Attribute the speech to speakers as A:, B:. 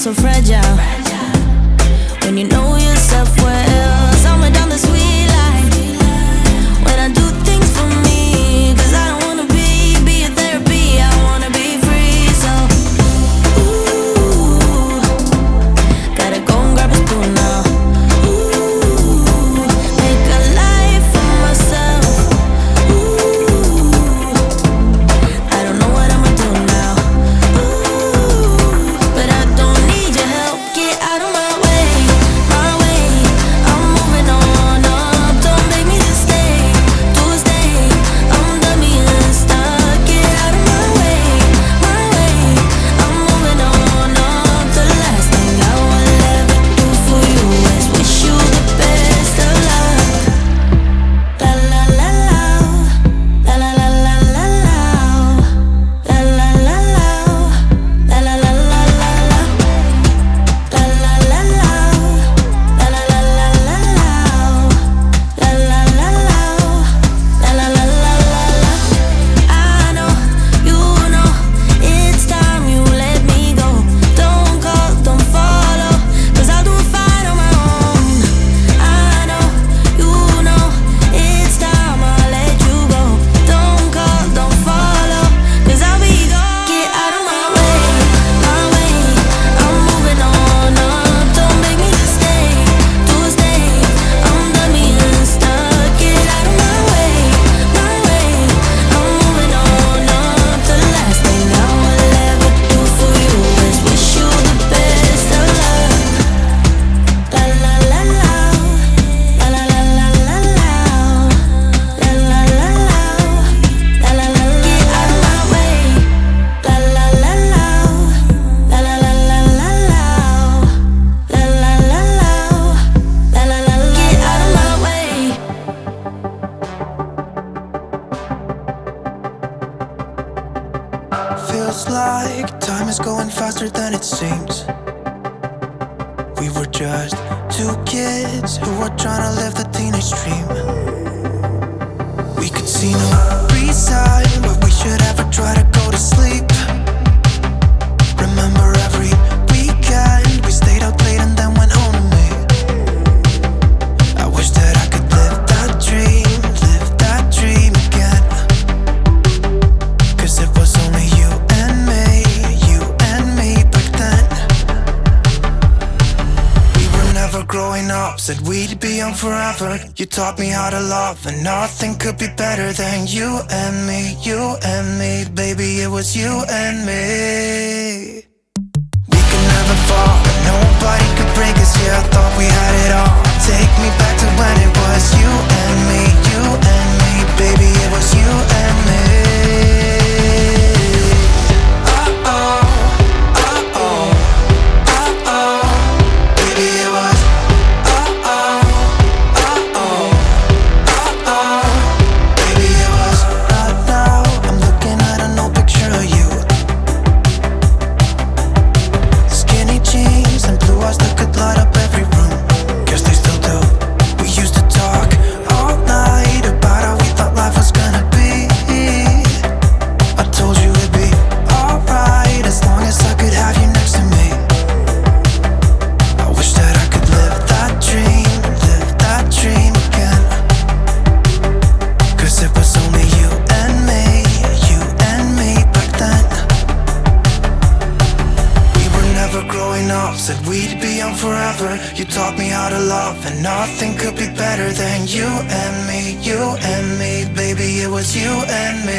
A: so fragile. When you know yourself well, somewhere down the sweet line. When I do things for me, 'cause I don't wanna be a therapy, I wanna be free. So, ooh, gotta go and grab a spoon now. Ooh, make a life for myself. Ooh, I don't know what I'ma do now. Ooh, but I don't need your help. Get out of my way, my way. I'm moving on up. Don't make me stay, to stay. I'm done being stuck. Get out of my way, my way. I'm moving on up. The last thing I will ever do for you is wish you the best of luck. La la la la, la la la la la la, la la la la, la la la la la la, la la la la, la la la la la, la la la la, la la la. I know, you know, it's time you let me go. Don't call, don't follow, 'cause I'll do it fine on my own. I know, you know, it's time I let you go. Don't call, don't follow, 'cause I'll be gone. Get out of my way, my way. I'm moving on up. Don't make me stay, to stay. I'm done being stuck. Get out of my way, my way. I'm moving on up. The last thing I will ever do for you is wish you the best of luck. La la la la, la la la la la la, la la la la, la la la. Get out of my way, la la la la, la la la la la la, la la la la, la la la. Get out of my way.
B: Feels like time is going faster than it seems. We were just two kids who were trying to live the teenage dream. We could see no reason but we should ever try to go to sleep. Remember every weekend we stayed out late and then went home to me. I wish that I could live that dream again. 'Cause it was only you and me back then. We were never growing up, said we'd be young forever. You taught me how to love, and nothing could be better than you and me, baby, it was you and me. We could never fall, and nobody could break us, yeah, I thought we had it all. Take me back to when it was you and me, baby, it was you and me. Uh-oh, uh-oh, uh-oh, baby, it was uh-oh, uh-oh, uh-oh, baby, it was. Right now, I'm looking at an old picture of you. Skinny jeans and blue eyes that could light up every room. Guess they still do. We used to talk all night about how we thought life was gonna be. I told you it'd be alright as long as I could have you next to me. I wish that I could live that dream again. 'Cause it was only you and me back then. We were never growing up, said we'd be young forever. You taught me how to love, and nothing could be better than you and me, baby, it was you and me.